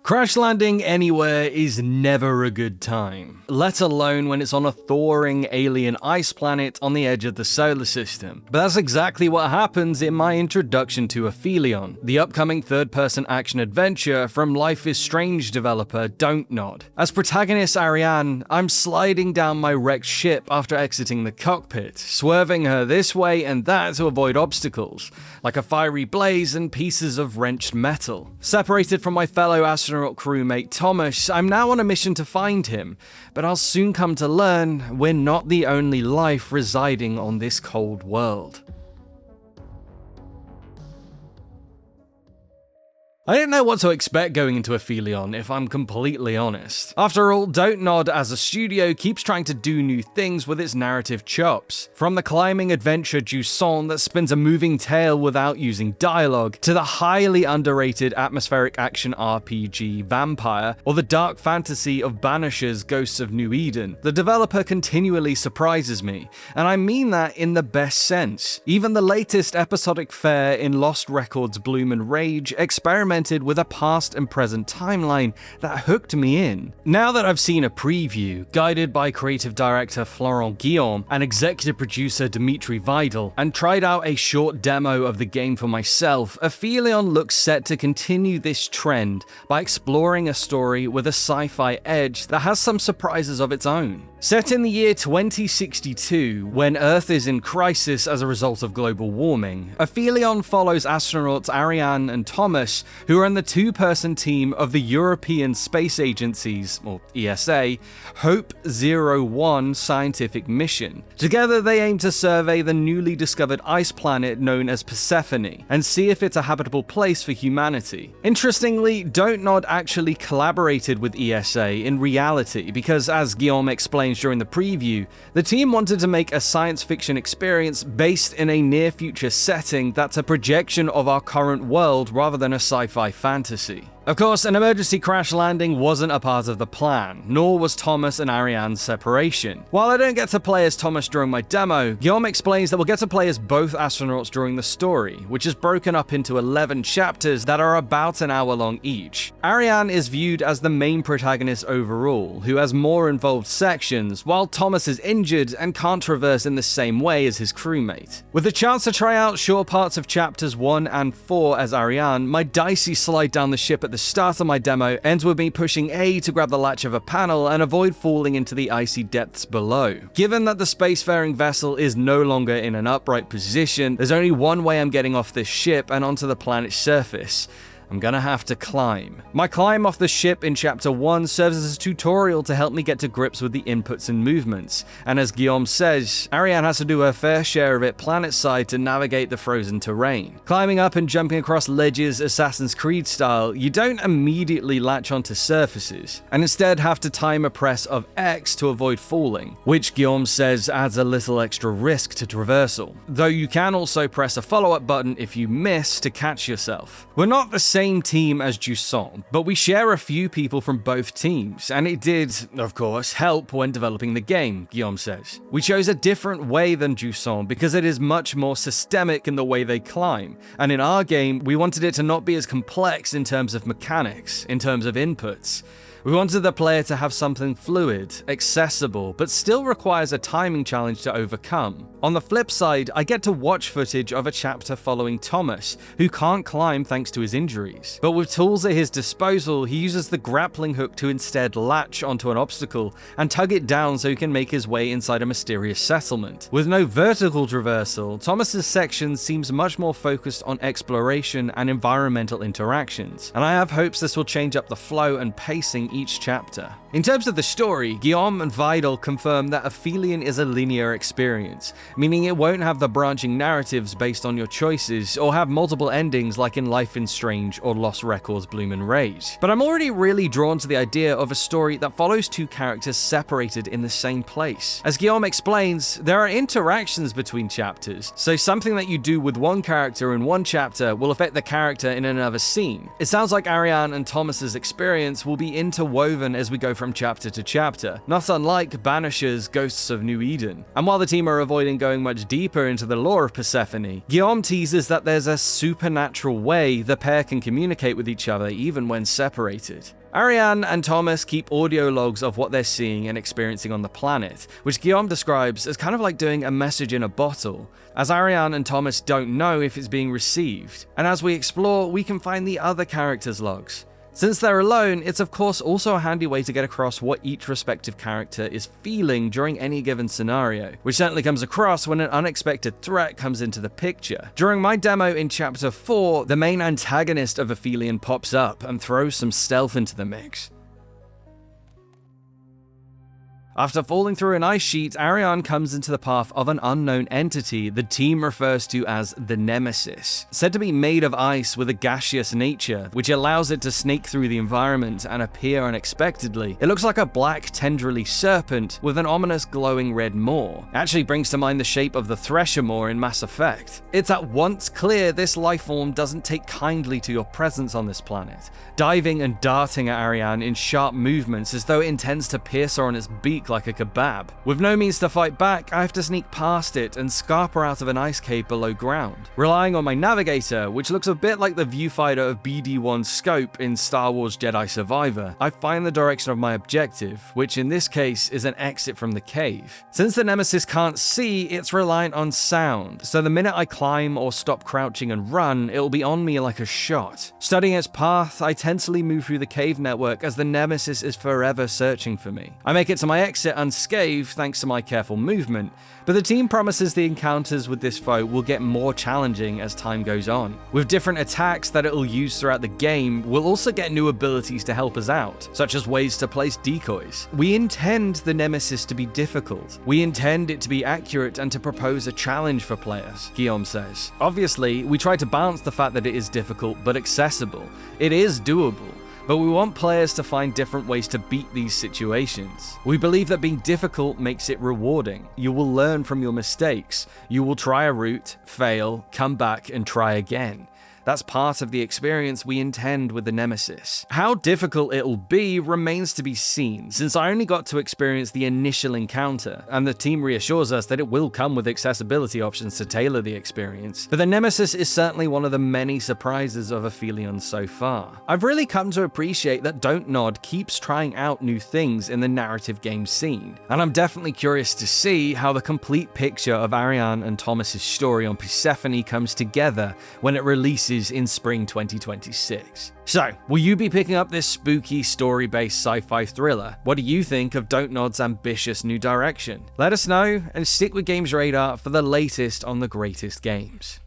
Crash landing anywhere is never a good time, let alone when it's on a thawing alien ice planet on the edge of the solar system. But that's exactly what happens in my introduction to Aphelion, the upcoming third-person action adventure from Life is Strange developer Dual-protagonist. As protagonist Ariane, I'm sliding down my wrecked ship after exiting the cockpit, swerving her this way and that to avoid obstacles, like a fiery blaze and pieces of wrenched metal. Separated from my fellow astronaut crewmate Thomas, I'm now on a mission to find him, but I'll soon come to learn we're not the only life residing on this cold world. I didn't know what to expect going into Aphelion, if I'm completely honest. After all, Dual-protagonist as a studio keeps trying to do new things with its narrative chops. From the climbing adventure Jusant that spins a moving tale without using dialogue, to the highly underrated atmospheric action RPG Vampire, or the dark fantasy of Banisher's Ghosts of New Eden, the developer continually surprises me, and I mean that in the best sense. Even the latest episodic fare in Lost Records Bloom and Rage experimented with a past and present timeline that hooked me in. Now that I've seen a preview, guided by creative director Florent Guillaume and executive producer Dimitri Vidal, and tried out a short demo of the game for myself, Aphelion looks set to continue this trend by exploring a story with a sci-fi edge that has some surprises of its own. Set in the year 2062, when Earth is in crisis as a result of global warming, Aphelion follows astronauts Ariane and Thomas, who are in the two-person team of the European Space Agency's, or ESA, Hope-01 scientific mission. Together, they aim to survey the newly discovered ice planet known as Persephone, and see if it's a habitable place for humanity. Interestingly, Dual-protagonist actually collaborated with ESA in reality, because as Guillaume explains during the preview, the team wanted to make a science fiction experience based in a near-future setting that's a projection of our current world rather than a sci-fi fantasy. Of course, an emergency crash landing wasn't a part of the plan, nor was Thomas and Ariane's separation. While I don't get to play as Thomas during my demo, Guillaume explains that we'll get to play as both astronauts during the story, which is broken up into 11 chapters that are about an hour long each. Ariane is viewed as the main protagonist overall, who has more involved sections, while Thomas is injured and can't traverse in the same way as his crewmate. With the chance to try out short parts of chapters 1 and 4 as Ariane, my dicey slide down the ship at the start of my demo ends with me pushing A to grab the latch of a panel and avoid falling into the icy depths below. Given that the spacefaring vessel is no longer in an upright position, there's only one way I'm getting off this ship and onto the planet's surface. I'm gonna have to climb. My climb off the ship in Chapter 1 serves as a tutorial to help me get to grips with the inputs and movements, and as Guillaume says, Ariane has to do her fair share of it planet-side to navigate the frozen terrain. Climbing up and jumping across ledges Assassin's Creed style, you don't immediately latch onto surfaces, and instead have to time a press of X to avoid falling, which Guillaume says adds a little extra risk to traversal, though you can also press a follow-up button if you miss to catch yourself. We're not the same team as Jusant, but we share a few people from both teams, and it did, of course, help when developing the game, Guillaume says. We chose a different way than Jusant because it is much more systemic in the way they climb, and in our game, we wanted it to not be as complex in terms of mechanics, in terms of inputs. We wanted the player to have something fluid, accessible, but still requires a timing challenge to overcome. On the flip side, I get to watch footage of a chapter following Thomas, who can't climb thanks to his injuries. But with tools at his disposal, he uses the grappling hook to instead latch onto an obstacle and tug it down so he can make his way inside a mysterious settlement. With no vertical traversal, Thomas's section seems much more focused on exploration and environmental interactions, and I have hopes this will change up the flow and pacing each chapter. In terms of the story, Guillaume and Vidal confirm that Aphelion is a linear experience, meaning it won't have the branching narratives based on your choices, or have multiple endings like in Life is Strange or Lost Records Bloom and Rage. But I'm already really drawn to the idea of a story that follows two characters separated in the same place. As Guillaume explains, there are interactions between chapters, so something that you do with one character in one chapter will affect the character in another scene. It sounds like Ariane and Thomas's experience will be interwoven as we go from chapter to chapter, not unlike Banisher's Ghosts of New Eden. And while the team are avoiding going much deeper into the lore of Persephone, Guillaume teases that there's a supernatural way the pair can communicate with each other even when separated. Ariane and Thomas keep audio logs of what they're seeing and experiencing on the planet, which Guillaume describes as kind of like doing a message in a bottle, as Ariane and Thomas don't know if it's being received. And as we explore, we can find the other characters' logs. Since they're alone, it's of course also a handy way to get across what each respective character is feeling during any given scenario, which certainly comes across when an unexpected threat comes into the picture. During my demo in Chapter 4, the main antagonist of Aphelion pops up and throws some stealth into the mix. After falling through an ice sheet, Ariane comes into the path of an unknown entity the team refers to as the Nemesis. Said to be made of ice with a gaseous nature, which allows it to snake through the environment and appear unexpectedly. It looks like a black, tendrily serpent with an ominous glowing red maw. It actually brings to mind the shape of the Thresher maw in Mass Effect. It's at once clear this lifeform doesn't take kindly to your presence on this planet, diving and darting at Ariane in sharp movements as though it intends to pierce her on its beak like a kebab. With no means to fight back, I have to sneak past it and scarp her out of an ice cave below ground. Relying on my navigator, which looks a bit like the viewfinder of BD-1's scope in Star Wars Jedi Survivor, I find the direction of my objective, which in this case is an exit from the cave. Since the Nemesis can't see, it's reliant on sound, so the minute I climb or stop crouching and run, it'll be on me like a shot. Studying its path, I tensely move through the cave network as the Nemesis is forever searching for me. I make it to my exit unscathed thanks to my careful movement, but the team promises the encounters with this foe will get more challenging as time goes on. With different attacks that it'll use throughout the game, we'll also get new abilities to help us out, such as ways to place decoys. We intend the Nemesis to be difficult. We intend it to be accurate and to propose a challenge for players, Guillaume says. Obviously, we try to balance the fact that it is difficult but accessible. It is doable. But we want players to find different ways to beat these situations. We believe that being difficult makes it rewarding. You will learn from your mistakes. You will try a route, fail, come back, and try again. That's part of the experience we intend with the Nemesis. How difficult it'll be remains to be seen, since I only got to experience the initial encounter, and the team reassures us that it will come with accessibility options to tailor the experience. But the Nemesis is certainly one of the many surprises of Aphelion so far. I've really come to appreciate that Don't Nod keeps trying out new things in the narrative game scene, and I'm definitely curious to see how the complete picture of Ariane and Thomas's story on Persephone comes together when it releases in spring 2026. So, will you be picking up this spooky, story-based sci-fi thriller? What do you think of Don't Nod's ambitious new direction? Let us know, and stick with GamesRadar for the latest on the greatest games.